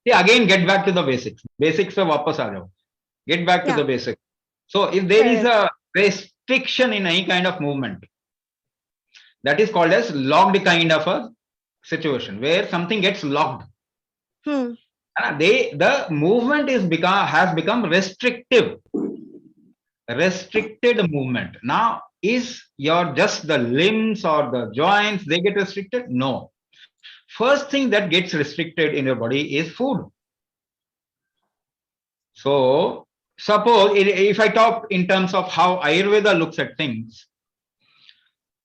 See, again, get back to the basics. Basics से वापस आ जाओ. Get back to the basics. So if there is a restriction in any kind of movement, that is called as locked kind of a situation where something gets locked. The movement has become restrictive. Restricted movement. Now, is your just the limbs or the joints they get restricted? No. First thing that gets restricted in your body is food. So, suppose if I talk in terms of how Ayurveda looks at things,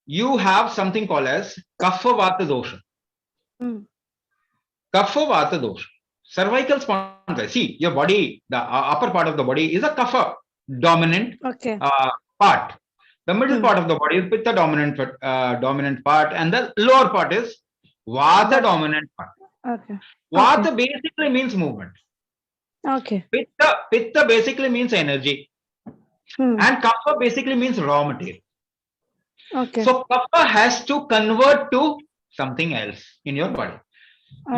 you have something called as Kapha Vata dosha. Kapha Vata dosha. Cervical spondylitis. See, your body, the upper part of the body is a Kapha dominant part. The middle part of the body is Pitta dominant part, and the lower part is Vata dominant part. Vata basically means movement. Pitta basically means energy. And Kapha basically means raw material. So Kapha has to convert to something else in your body.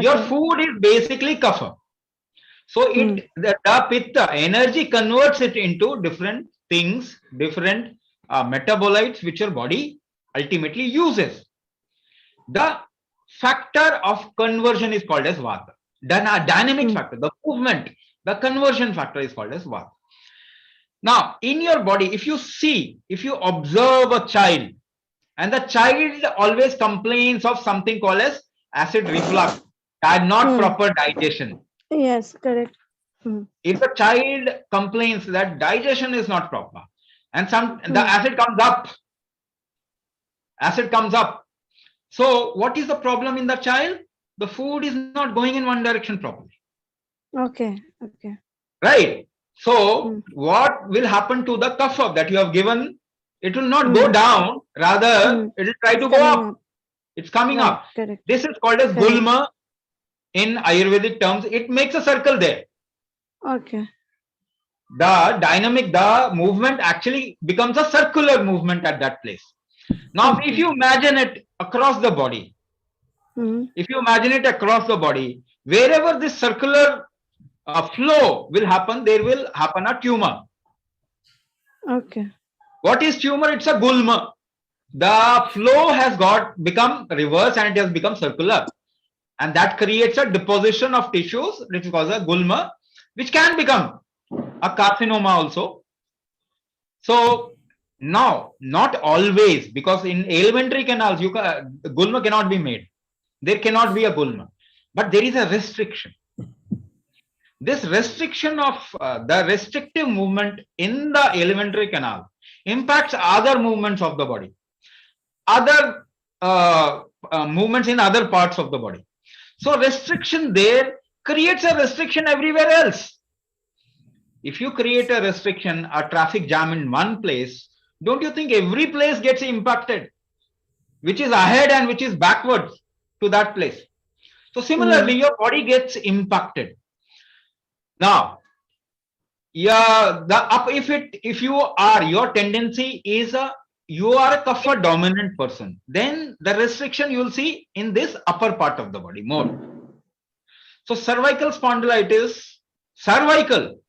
Your food is basically Kapha. So the Pitta energy converts it into different things, different metabolites which your body ultimately uses. The factor of conversion is called as Vata. Dynamic factor, the movement, the conversion factor is called as Vata. Now, in your body, if you observe a child, and the child always complains of something called as acid reflux, and not proper digestion. Yes, correct. If the child complains that digestion is not proper, and the acid comes up. So what is the problem in the child? The food is not going in one direction properly. Right. So what will happen to the kapha that you have given? It will not go down, rather it will try to go up. It's coming up. Correct. This is called as gulma in Ayurvedic terms. It makes a circle there. The movement actually becomes a circular movement at that place. Now, if you imagine it across the body, wherever this circular flow will happen, there will happen a tumor. What is tumor? It's a gulma. The flow has become reverse and it has become circular. And that creates a deposition of tissues, which is called a gulma, which can become a carcinoma also. So now, not always, because in alimentary canals, gulma cannot be made. There cannot be a gulma, but there is a restriction. This restriction of the restrictive movement in the alimentary canal impacts other movements of the body, other movements in other parts of the body. So restriction there creates a restriction everywhere else. If you create a restriction, a traffic jam in one place, don't you think every place gets impacted, which is ahead and which is backwards to that place? So similarly, your body gets impacted. Now, if your tendency is you are a kapha dominant person, then the restriction you will see in this upper part of the body more. So cervical spondylitis, cervical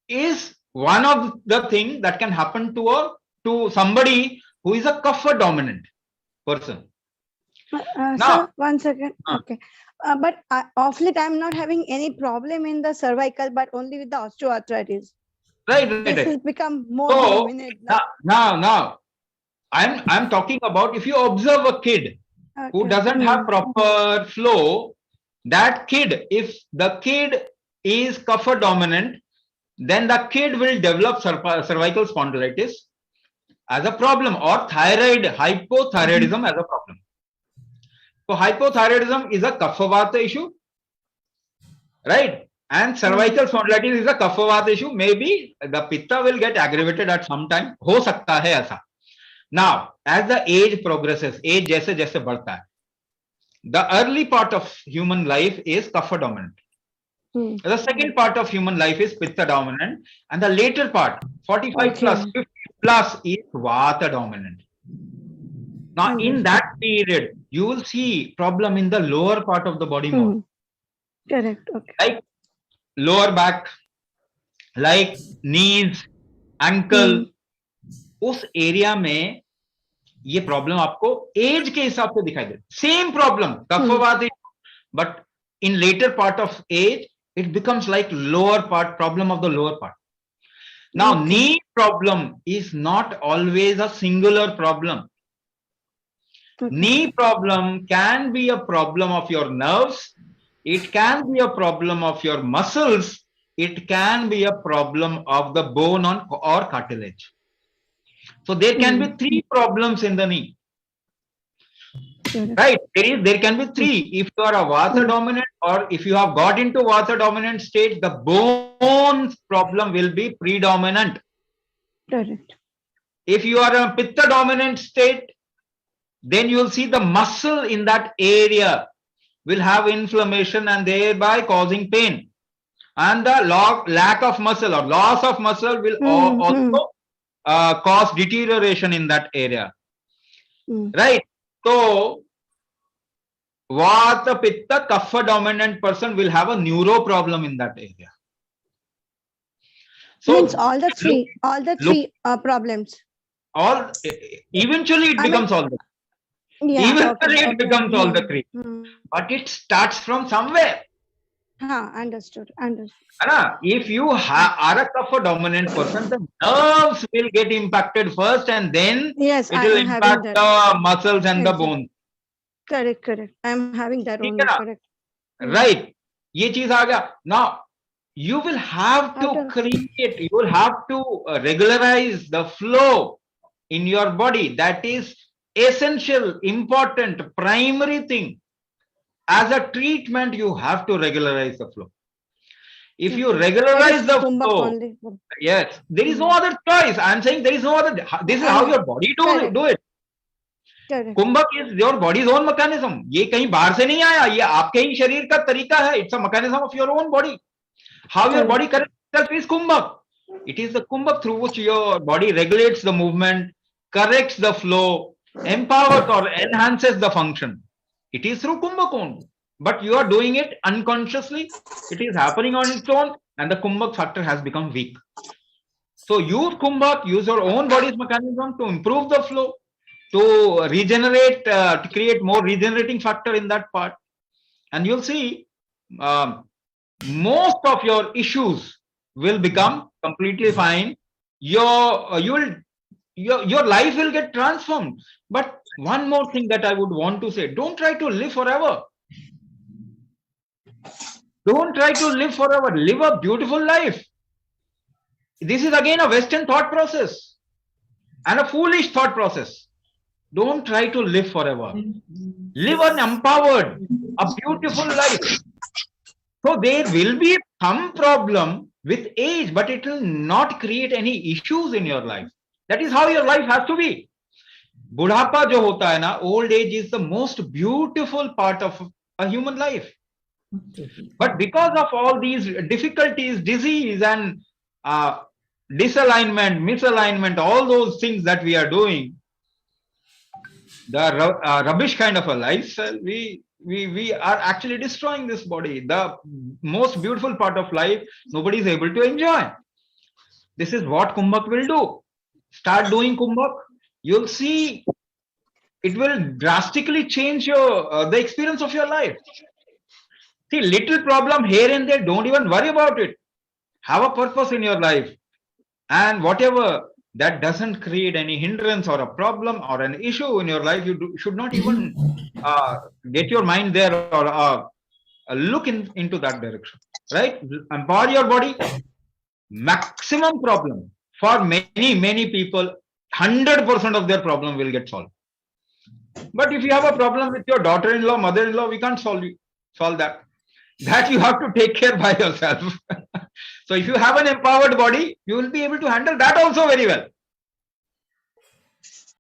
is one of the things that can happen to somebody who is a kapha dominant person. Sir, 1 second. Okay. But of late, I'm not having any problem in the cervical, but only with the osteoarthritis. Right. This will become more dominant. Now, I'm talking about if you observe a kid who doesn't have proper flow, that kid, if the kid is kapha dominant, then the kid will develop cervical spondylitis as a problem, or hypothyroidism as a problem. So hypothyroidism is a kapha vata issue, right? And cervical spondylitis is a kapha vata issue. Maybe the pitta will get aggravated at some time. Ho sakta hai aisa. Now, as the age progresses, age jaise jaise बढ़ता है, the early part of human life is kapha dominant. The second part of human life is pitta dominant, and the later part, 45 plus, 50 plus, is vata dominant. Now, in that period, you will see problem in the lower part of the body more. Correct. Okay. Like lower back, like knees, ankle, उस area में ये problem आपको age के हिसाब से दिखाई दे, same problem कफवात, but in later part of age it becomes like lower part, problem of the lower part. Now knee problem is not always a singular problem. Knee problem can be a problem of your nerves, it can be a problem of your muscles, it can be a problem of the bone or cartilage. So there can be three problems in the knee. Right, there can be three. If you are a vata dominant, or if you have got into vata dominant state, the bone problem will be predominant. Correct. If you are a pitta dominant state, then you will see the muscle in that area will have inflammation and thereby causing pain, and the lack of muscle or loss of muscle will also cause deterioration in that area. Right. So vata, pitta, kapha dominant person will have a neuro problem in that area. So means all the three problems. All eventually it becomes all the three. Eventually it becomes all the three. But it starts from somewhere. Understood. If you are a kapha dominant person, the nerves will get impacted first, and then it will impact the muscles and the bones. Correct. I am having that only. Correct. Right. ये चीज आ गया. Now you will have to create, you will have to regularize the flow in your body. That is essential, important, primary thing. As a treatment, you have to regularize the flow. If you regularize the flow, yes, there is no other choice. I am saying there is no other. This is how your body do it. Kumbhak is your body's own mechanism. ये कहीं बाहर से नहीं आया, ये आपके ही शरीर का तरीका है. It's a mechanism of your own body. How your body corrects itself is kumbhak. It is the kumbhak through which your body regulates the movement, corrects the flow, empowers or enhances the function. It is through kumbhak only. But you are doing it unconsciously. It is happening on its own, and the kumbhak factor has become weak. So use kumbhak, use your own body's mechanism to improve the flow, to regenerate, to create more regenerating factor in that part, and you'll see most of your issues will become completely fine. Your life will get transformed. But one more thing that I would want to say: don't try to live forever. Don't try to live forever. Live a beautiful life. This is again a Western thought process and a foolish thought process. Don't try to live forever. Live an empowered, a beautiful life. So there will be some problem with age, but it will not create any issues in your life. That is how your life has to be. बुढ़ापा जो होता है ना, old age is the most beautiful part of a human life. But because of all these difficulties, disease and disalignment, misalignment, all those things that we are doing, the rubbish kind of a lifestyle, we are actually destroying this body. The most beautiful part of life, nobody is able to enjoy. This is what kumbhak will do. Start doing kumbhak. You'll see it will drastically change your the experience of your life. See, little problem here and there, don't even worry about it. Have a purpose in your life, and whatever that doesn't create any hindrance or a problem or an issue in your life, you should not even get your mind there or look into that direction. Right? Empower your body. Maximum problem for many people, 100% of their problem will get solved. But if you have a problem with your daughter-in-law, mother-in-law, we can't solve that. That you have to take care by yourself. So if you have an empowered body, you will be able to handle that also very well.